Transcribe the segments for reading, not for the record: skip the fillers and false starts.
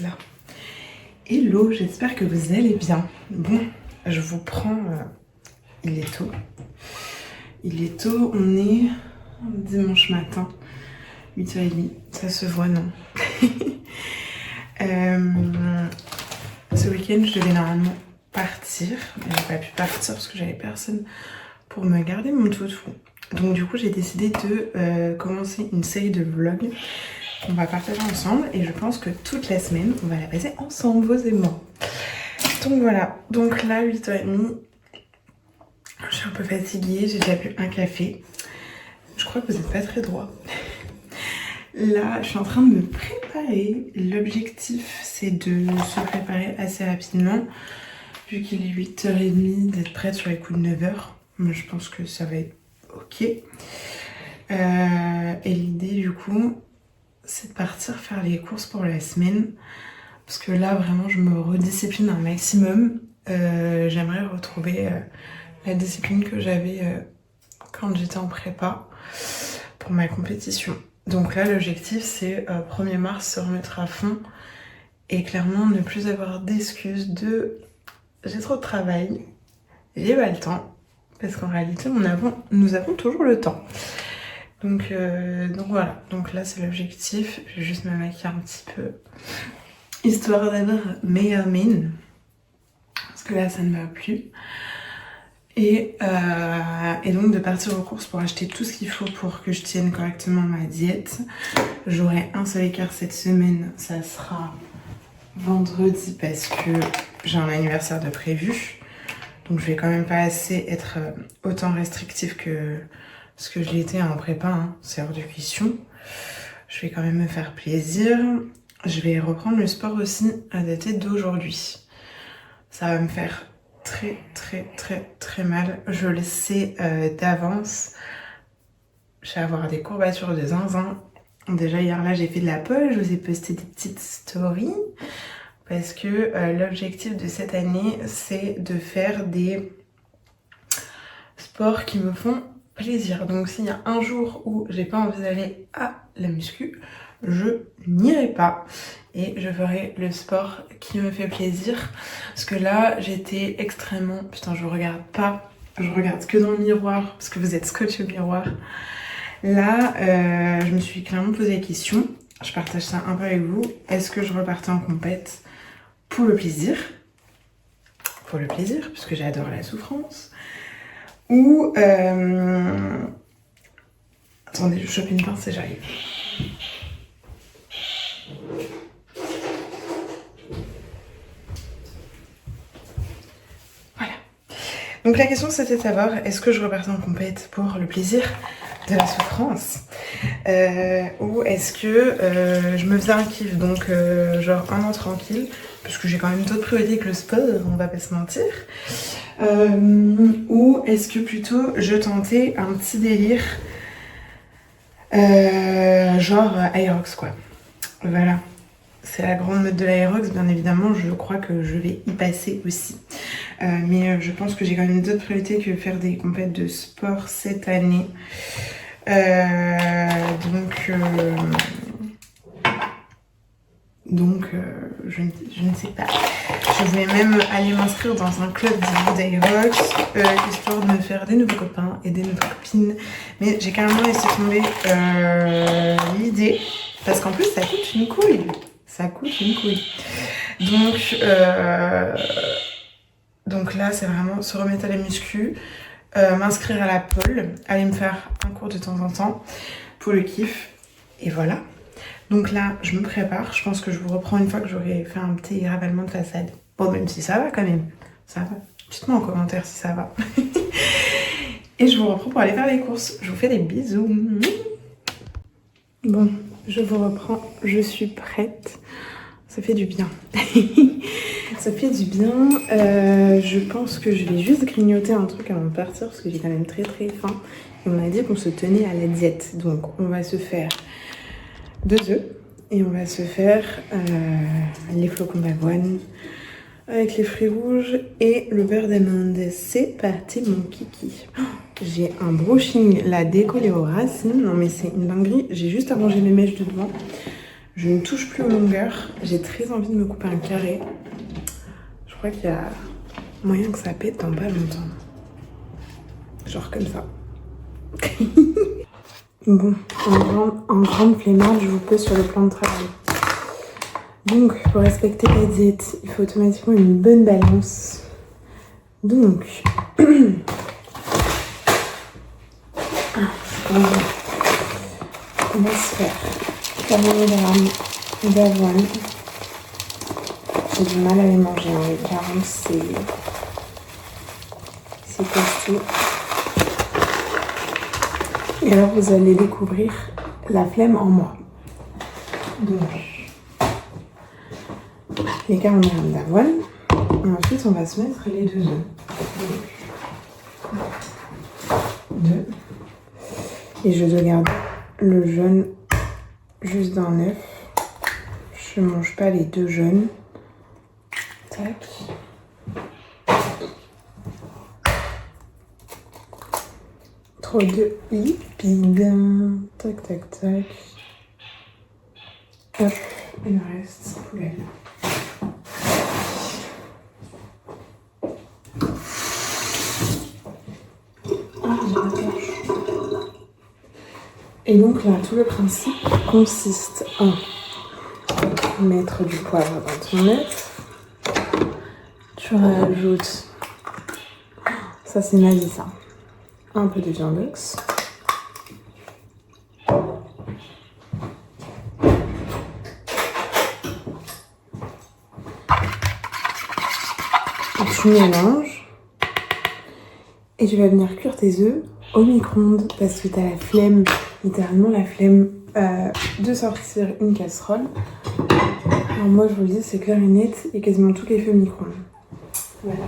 là. Hello, j'espère que vous allez bien. Bon, je vous prends... il est tôt. Il est tôt, on est dimanche matin, 8h30. Ça se voit, non? Ce week-end, je devais normalement partir. Mais j'ai pas pu partir parce que j'avais personne pour me garder mon toutou. Donc du coup, j'ai décidé de commencer une série de vlogs qu'on va partager ensemble. Et je pense que toute la semaine, on va la passer ensemble, vous et moi. Donc voilà. Donc là, 8h30. Je suis un peu fatiguée, j'ai déjà bu un café. Je crois que vous n'êtes pas très droit. Là, je suis en train de me préparer. L'objectif, c'est de se préparer assez rapidement. Vu qu'il est 8h30, d'être prête sur les coups de 9h. Mais je pense que ça va être ok. Et l'idée, du coup, c'est de partir faire les courses pour la semaine. Parce que là, vraiment, je me rediscipline un maximum. J'aimerais retrouver la discipline que j'avais quand j'étais en prépa pour ma compétition. Donc là, l'objectif, c'est 1er mars, se remettre à fond et clairement ne plus avoir d'excuses de j'ai trop de travail, j'ai pas le temps, parce qu'en réalité, nous avons toujours le temps. Donc voilà, donc là, c'est l'objectif. Je vais juste me maquiller un petit peu, histoire d'avoir meilleure mine, parce que là, ça ne va plus. Et donc de partir aux courses pour acheter tout ce qu'il faut pour que je tienne correctement ma diète. J'aurai un seul écart cette semaine, ça sera vendredi parce que j'ai un anniversaire de prévu. Donc je vais quand même pas être autant restrictive que ce que je l'étais en prépa, hein. C'est hors de question. Je vais quand même me faire plaisir. Je vais reprendre le sport aussi à dater d'aujourd'hui. Ça va me faire très mal, je le sais d'avance. Je vais avoir des courbatures de zinzin. Déjà hier là j'ai fait de la pole, je vous ai posté des petites stories parce que l'objectif de cette année c'est de faire des sports qui me font plaisir. Donc s'il y a un jour où j'ai pas envie d'aller à la muscu, je n'irai pas et je ferai le sport qui me fait plaisir. Parce que là, j'étais extrêmement... Putain, je regarde pas. Je regarde que dans le miroir parce que vous êtes scotch au miroir. Là, je me suis clairement posé la question. Je partage ça un peu avec vous. Est-ce que je repartais en compète pour le plaisir? Pour le plaisir, puisque j'adore la souffrance. Ou... Attendez, je chope une pince et j'arrive. Voilà. Donc la question c'était de savoir, est-ce que je repartais en compète pour le plaisir de la souffrance ou est-ce que je me faisais un kiff, donc genre un an tranquille, puisque j'ai quand même d'autres priorités que le sport, on va pas se mentir. Ou est-ce que plutôt je tentais un petit délire genre Aerox quoi. Voilà. C'est la grande mode de l'Aerox, bien évidemment, je crois que je vais y passer aussi. Mais je pense que j'ai quand même d'autres priorités que faire des compètes de sport cette année. Donc, je ne sais pas. Je voulais même aller m'inscrire dans un club d'Aerox, histoire de me faire des nouveaux copains et des nouvelles copines. Mais j'ai carrément laissé tomber l'idée, parce qu'en plus, ça coûte une couille. Ça coûte une couille. Donc là, c'est vraiment se remettre à la muscu, m'inscrire à la pole, aller me faire un cours de temps en temps pour le kiff. Et voilà. Donc là, je me prépare. Je pense que je vous reprends une fois que j'aurai fait un petit ravalement de façade. Bon, même si ça va quand même. Ça va. Dites-moi en commentaire si ça va. Et je vous reprends pour aller faire les courses. Je vous fais des bisous. Bon, je vous reprends. Je suis prête. Ça fait du bien. Ça fait du bien. Je pense que je vais juste grignoter un truc avant de partir parce que j'ai quand même très faim. Et on a dit qu'on se tenait à la diète. Donc on va se faire 2 œufs et on va se faire les flocons d'avoine avec les fruits rouges et le beurre d'amande. C'est parti mon kiki. Oh, j'ai un brushing là décollé aux racines. Non mais c'est une dinguerie. J'ai juste arrangé mes mèches de devant. Je ne touche plus aux longueurs. J'ai très envie de me couper un carré. Je crois qu'il y a moyen que ça pète dans pas longtemps. Genre comme ça. Bon, en grande flemmarde, je vous pose sur le plan de travail. Donc, pour respecter la diète, il faut automatiquement une bonne balance. Donc, on va se faire 40 grammes d'avoine. J'ai du mal à les manger, hein. Les 40, c'est costaud. Et alors, vous allez découvrir la flemme en moi. Donc, les 40 grammes d'avoine. Et ensuite, on va se mettre les 2 œufs. Donc, 2. Et je dois garder le jaune juste d'un œuf. Je ne mange pas les 2 jaunes. Tac. Trop de lipides. Tac, tac, tac. Hop. Et le reste, poubelle. Ah, j'ai pas de torche. Et donc là, tout le principe consiste en mettre du poivre dans ton œuf. Tu rajoutes, ça c'est ma vie ça, un peu de viandox. Tu mélanges et tu vas venir cuire tes œufs au micro-ondes parce que tu as la flemme, littéralement la flemme de sortir une casserole. Alors moi je vous le dis, c'est clair et net et quasiment toutes les fait au micro-ondes. Voilà.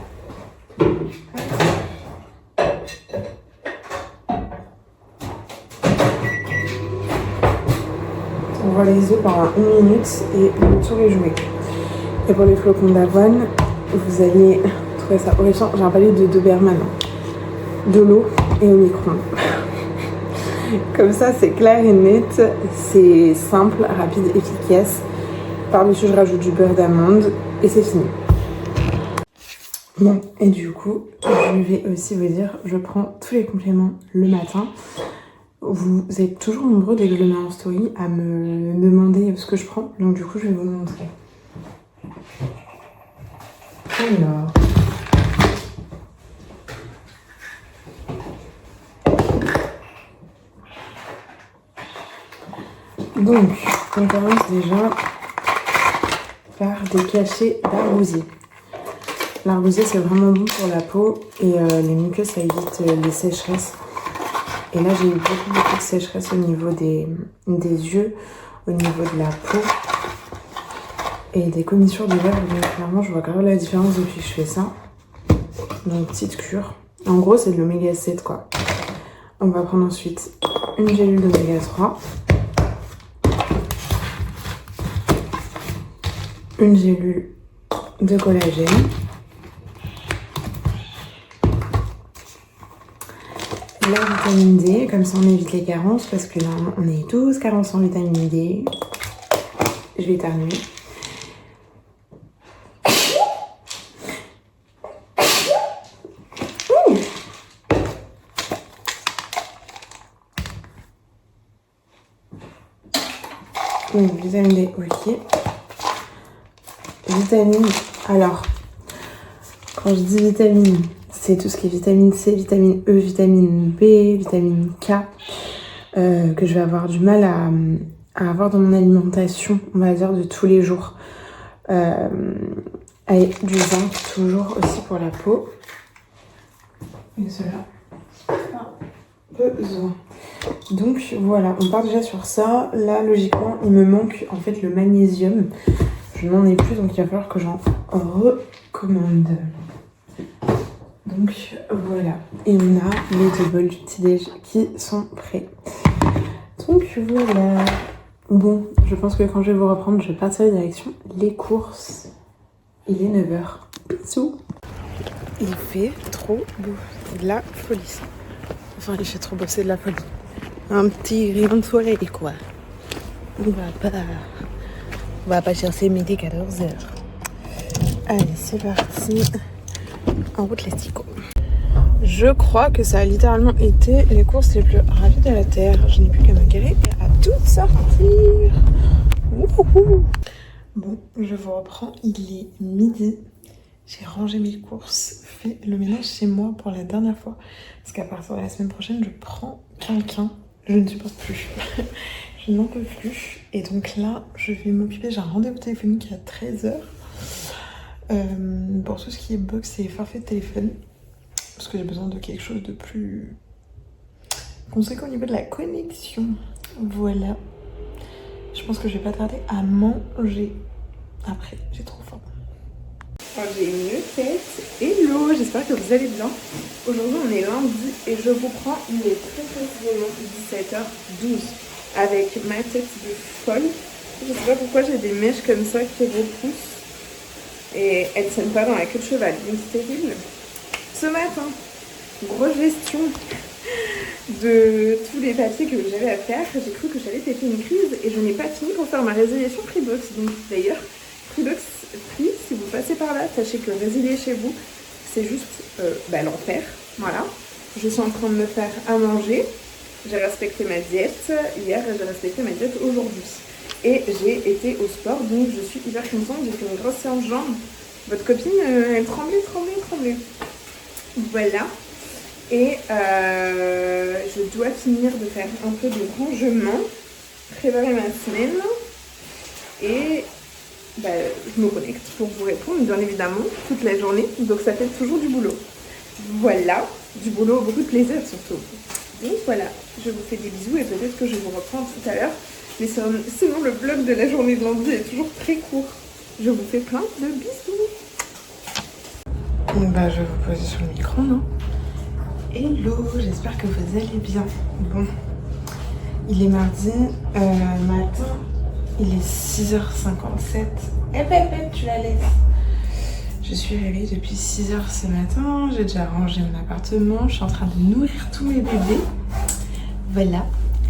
On voit les œufs pendant 1 minute et le tour est joué. Et pour les flocons d'avoine, vous allez trouver ça horrifiant. J'ai un palier de Doberman, de l'eau et au micro-ondes. Comme ça, c'est clair et net, c'est simple, rapide, efficace. Par-dessus, je rajoute du beurre d'amande et c'est fini. Bon, et du coup, je vais aussi vous dire, je prends tous les compléments le matin. Vous êtes toujours nombreux dès que je le mets en story à me demander ce que je prends. Donc du coup, je vais vous montrer. Alors... Donc, on commence déjà par des cachets d'arbousier. L'arbousier, c'est vraiment bon pour la peau et les muqueuses, ça évite les sécheresses. Et là, j'ai eu beaucoup de sécheresse au niveau des yeux, au niveau de la peau et des commissures de lèvres. Donc clairement, je vois grave la différence depuis que je fais ça. Donc, petite cure. En gros, c'est de l'oméga 7, quoi. On va prendre ensuite une gélule d'oméga 3. Une gélule de collagène. La vitamine D, comme ça on évite les carences parce que là on est tous carences en vitamine D. Je vais éternuer. Donc vitamine D, ok. Vitamine, alors, quand je dis vitamine, c'est tout ce qui est vitamine C, vitamine E, vitamine B, vitamine K, que je vais avoir du mal à avoir dans mon alimentation, on va dire, de tous les jours. Et du zinc, toujours aussi pour la peau. Et cela, besoin. Donc voilà, on part déjà sur ça. Là, logiquement, il me manque en fait le magnésium. Je n'en ai plus, donc il va falloir que j'en recommande. Donc voilà, et on a les 2 bols du petit-déj qui sont prêts. Donc voilà. Bon, je pense que quand je vais vous reprendre, je vais partir direction les courses. Il est 9h. Bisous. Il fait trop beau, c'est de la folie ça. Enfin, il fait trop beau, c'est de la folie. Un petit rayon de soleil quoi. On va pas On va pas chercher midi 14h. Allez, c'est parti. En route, les ticots. Je crois que ça a littéralement été les courses les plus rapides de la Terre. Je n'ai plus qu'à me garer et à tout sortir. Wouhou. Bon, je vous reprends. Il est midi. J'ai rangé mes courses, fait le ménage chez moi pour la dernière fois. Parce qu'à partir de la semaine prochaine, je prends quelqu'un. Je ne supporte plus. Je n'en peux plus. Et donc là, je vais m'occuper. J'ai un rendez-vous téléphonique à 13h. Pour tout ce qui est box et forfait de téléphone. Parce que j'ai besoin de quelque chose de plus conséquent au niveau de la connexion. Voilà. Je pense que je vais pas tarder à manger. Après, j'ai trop faim. J'ai une tête. Hello, j'espère que vous allez bien. Aujourd'hui, on est lundi et je vous prends, il est très précisément 17h12 avec ma tête de folle. Je sais pas pourquoi j'ai des mèches comme ça qui repoussent et elles ne tiennent pas dans la queue de cheval. Donc c'est terrible. Ce matin, grosse gestion de tous les papiers que j'avais à faire. J'ai cru que j'allais péter une crise et je n'ai pas fini pour faire ma résiliation Freebox. Donc d'ailleurs, Freebox Free, si vous passez par là, sachez que résilier chez vous, c'est juste l'enfer. Voilà. Je suis en train de me faire à manger. J'ai respecté ma diète hier et j'ai respecté ma diète aujourd'hui. Et j'ai été au sport, donc je suis hyper contente. J'ai fait une grosse séance jambes. Votre copine, elle tremblait. Voilà. Et je dois finir de faire un peu de rangement, préparer ma semaine. Et je me connecte pour vous répondre, bien évidemment, toute la journée. Donc ça fait toujours du boulot. Voilà. Du boulot, beaucoup de plaisir surtout. Donc voilà, je vous fais des bisous et peut-être que je vous reprends tout à l'heure. Mais sinon, le vlog de la journée de lundi est toujours très court. Je vous fais plein de bisous. Je vais vous poser sur le micro, non? Hello, j'espère que vous allez bien. Bon, il est mardi matin, il est 6h57. Tu la laisses. Je suis réveillée depuis 6h ce matin, j'ai déjà rangé mon appartement, je suis en train de nourrir tous mes bébés. Voilà.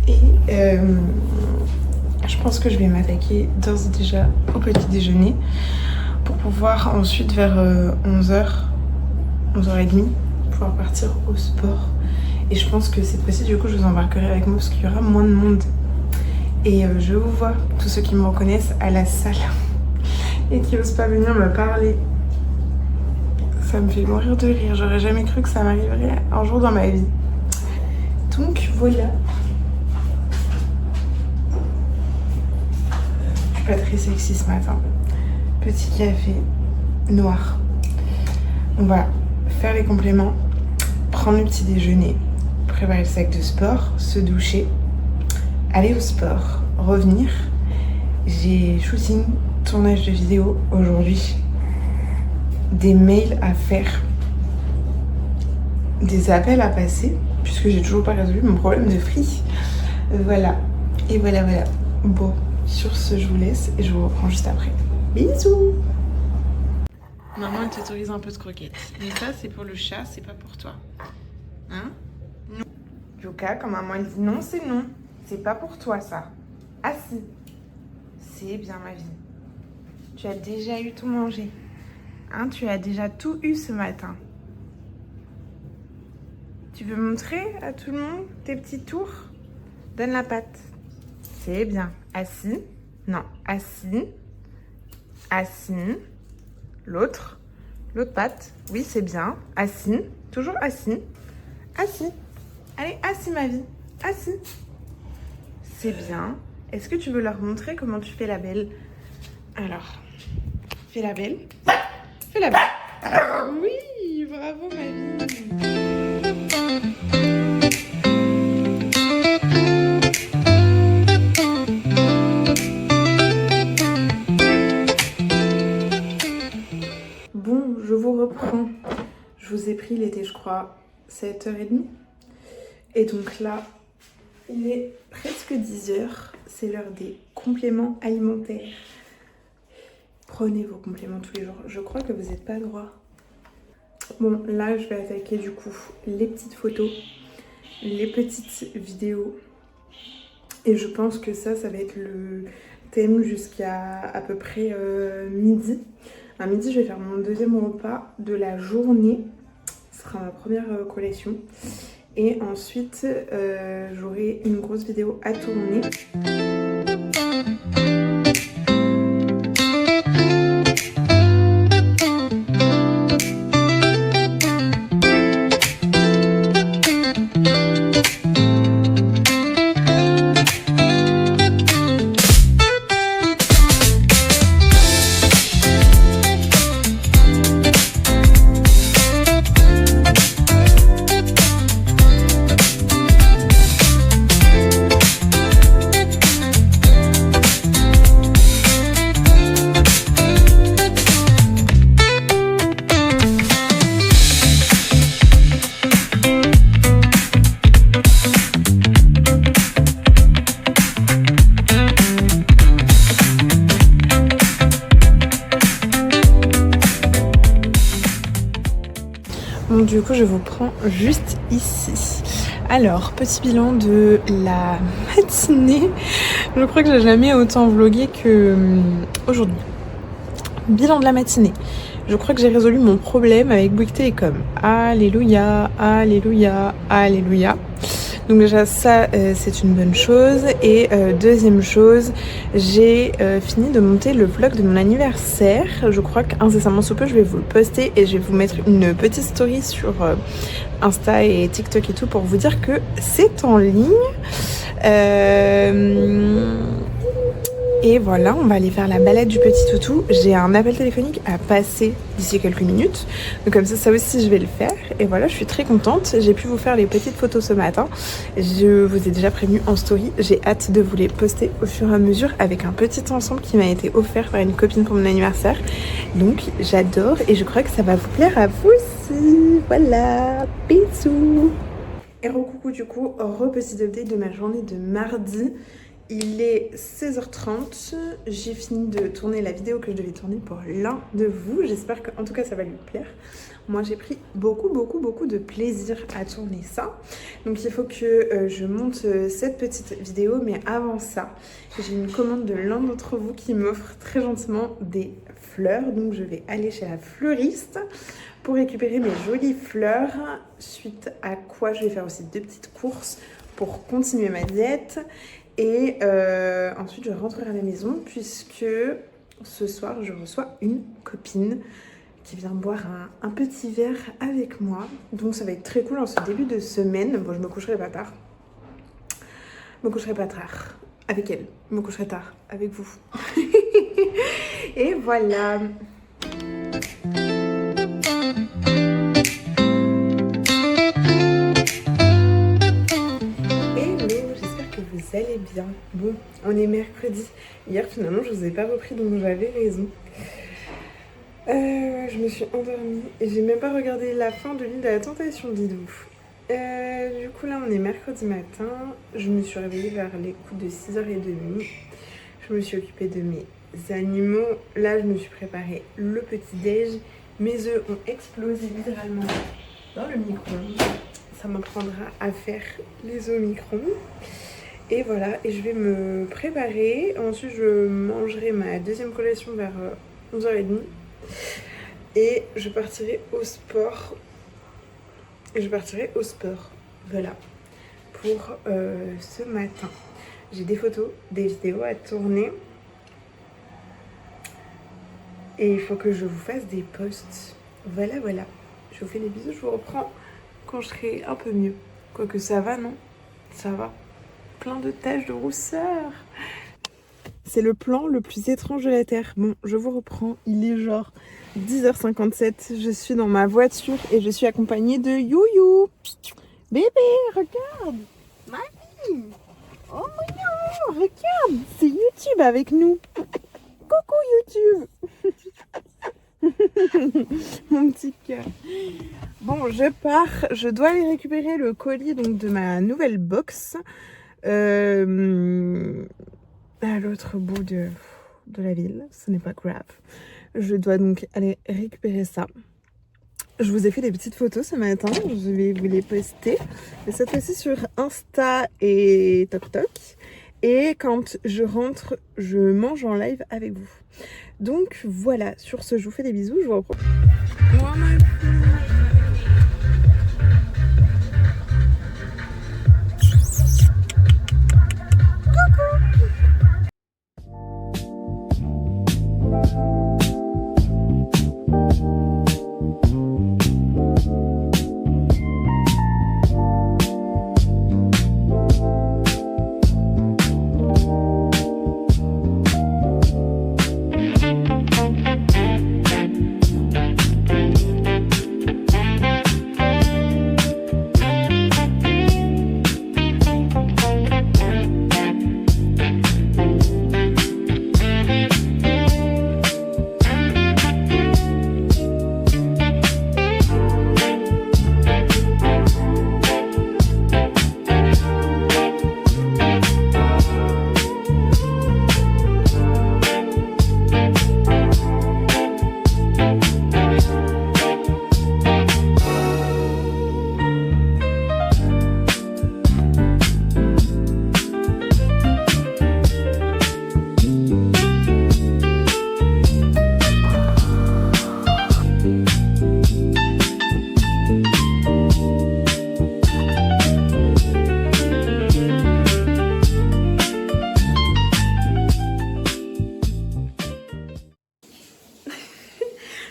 Et je pense que je vais m'attaquer d'ores et déjà au petit déjeuner pour pouvoir ensuite vers 11h, 11h30, pouvoir partir au sport. Et je pense que c'est possible, du coup je vous embarquerai avec moi parce qu'il y aura moins de monde. Et je vous vois, tous ceux qui me reconnaissent à la salle et qui n'osent pas venir me parler. Ça me fait mourir de rire, j'aurais jamais cru que ça m'arriverait un jour dans ma vie. Donc voilà. Je suis pas très sexy ce matin. Petit café noir. On va faire les compléments, prendre le petit déjeuner, préparer le sac de sport, se doucher, aller au sport, revenir. J'ai shooting, tournage de vidéo aujourd'hui, des mails à faire, des appels à passer, puisque j'ai toujours pas résolu mon problème de free. Voilà. Et voilà. Bon, sur ce, je vous laisse et je vous reprends juste après. Bisous. Maman, elle t'autorise un peu de croquettes. Mais ça, c'est pour le chat, c'est pas pour toi. Hein? Non. Yuka, quand maman elle dit non, c'est non. C'est pas pour toi, ça. Ah si. C'est bien, ma vie. Tu as déjà eu tout mangé. Hein, tu as déjà tout eu ce matin. Tu veux montrer à tout le monde tes petits tours? Donne la patte. C'est bien. Assis. Non, assis. Assis. L'autre patte. Oui, c'est bien. Assis. Toujours assis. Assis. Allez, assis, ma vie. Assis. C'est bien. Est-ce que tu veux leur montrer comment tu fais la belle? Alors, fais la belle. Fais la belle. Oui, bravo, ma vie. Bon, je vous reprends. Je vous ai pris, il était, je crois, 7h30. Et donc là, il est presque 10h. C'est l'heure des compléments alimentaires. Prenez vos compléments tous les jours. Je crois que vous n'êtes pas droit. Bon, là, je vais attaquer du coup les petites photos, les petites vidéos. Et je pense que ça va être le thème jusqu'à à peu près midi. À midi, je vais faire mon deuxième repas de la journée. Ce sera ma première collation. Et ensuite, j'aurai une grosse vidéo à tourner. Du coup, je vous prends juste ici. Alors, petit bilan de la matinée. Je crois que j'ai jamais autant vlogué que aujourd'hui. Bilan de la matinée. Je crois que j'ai résolu mon problème avec Bouygues Télécom. Alléluia, alléluia, alléluia. Donc déjà ça c'est une bonne chose. Et deuxième chose, j'ai fini de monter le vlog de mon anniversaire. Je crois qu'incessamment sous peu je vais vous le poster et je vais vous mettre une petite story sur Insta et TikTok et tout pour vous dire que c'est en ligne. Et voilà, on va aller faire la balade du petit toutou. J'ai un appel téléphonique à passer d'ici quelques minutes. Donc comme ça aussi je vais le faire. Et voilà, je suis très contente. J'ai pu vous faire les petites photos ce matin. Je vous ai déjà prévenu en story. J'ai hâte de vous les poster au fur et à mesure avec un petit ensemble qui m'a été offert par une copine pour mon anniversaire. Donc j'adore et je crois que ça va vous plaire à vous aussi. Voilà, bisous. Et recoucou du coup, petit update de ma journée de mardi. Il est 16h30, j'ai fini de tourner la vidéo que je devais tourner pour l'un de vous. J'espère qu'en tout cas ça va lui plaire. Moi j'ai pris beaucoup de plaisir à tourner ça. Donc il faut que je monte cette petite vidéo. Mais avant ça, j'ai une commande de l'un d'entre vous qui m'offre très gentiment des fleurs. Donc je vais aller chez la fleuriste pour récupérer mes jolies fleurs. Suite à quoi je vais faire aussi 2 petites courses pour continuer ma diète. Et ensuite je rentrerai à la maison puisque ce soir je reçois une copine qui vient boire un petit verre avec moi. Donc ça va être très cool en ce début de semaine. Bon, je me coucherai pas tard. Je me coucherai pas tard avec elle. Je me coucherai tard avec vous. Et voilà. Vous allez bien. Bon, on est mercredi. Hier, finalement, je vous ai pas repris, donc j'avais raison. Je me suis endormie et j'ai même pas regardé la fin de l'île de la Tentation, dites-vous. Du coup, là, on est mercredi matin. Je me suis réveillée vers les coups de 6h30. Je me suis occupée de mes animaux. Là, je me suis préparé le petit-déj. Mes œufs ont explosé littéralement dans le micro-ondes. Ça m'apprendra à faire les œufs au micro-ondes. Et voilà, et je vais me préparer. Ensuite, je mangerai ma deuxième collation vers 11h30. Et je partirai au sport. Voilà, pour ce matin. J'ai des photos, des vidéos à tourner. Et il faut que je vous fasse des posts. Voilà. Je vous fais des bisous, je vous reprends quand je serai un peu mieux. Quoique ça va, non? Ça va. Plein de taches de rousseur. C'est le plan le plus étrange de la Terre. Bon, je vous reprends. Il est genre 10h57. Je suis dans ma voiture et je suis accompagnée de Youyou. Bébé, regarde. Mamie. Oh mignon, regarde. C'est YouTube avec nous. Coucou YouTube. Mon petit cœur. Bon, je pars. Je dois aller récupérer le colis donc, de ma nouvelle box. À l'autre bout de la ville, ce n'est pas grave. Je dois donc aller récupérer ça. Je vous ai fait des petites photos ce matin, je vais vous les poster. Et cette fois-ci sur Insta et TikTok. Et quand je rentre, je mange en live avec vous. Donc voilà, sur ce, je vous fais des bisous, je vous reprends.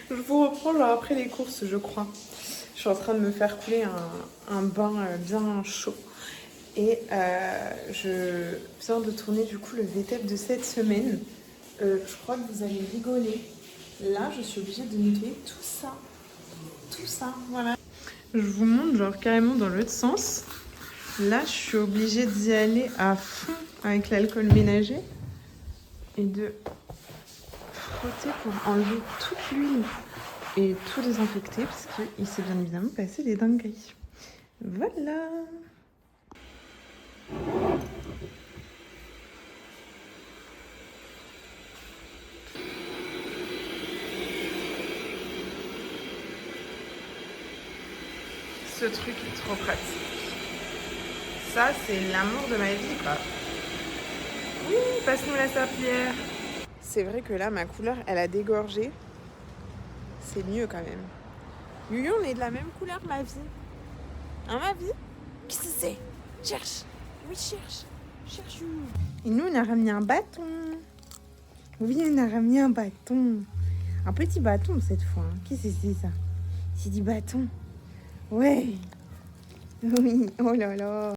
Je vous reprends genre après les courses, je crois. Je suis en train de me faire couler un bain bien chaud. Et je viens de tourner du coup le VTEP de cette semaine. Je crois que vous allez rigoler. Là, je suis obligée de nettoyer tout ça. Tout ça, voilà. Je vous montre genre carrément dans l'autre sens. Là, je suis obligée d'y aller à fond avec l'alcool ménager. Et de frotter pour enlever toute l'huile et tout désinfecter parce qu'il s'est bien évidemment passé des dingueries. Voilà. Ce truc est trop pratique. Ça, c'est l'amour de ma vie, quoi. Oui, passe-nous la serpillière. C'est vrai que là, ma couleur, elle a dégorgé. C'est mieux quand même. Yuyu, on est de la même couleur, ma vie. Hein, ma vie? Qu'est-ce que c'est? Cherche. Oui, cherche. Cherche. Et nous, on a ramené un bâton. Oui, on a ramené un bâton. Un petit bâton cette fois. Qu'est-ce que c'est ça? C'est du bâton. Ouais. Oui. Oh là là.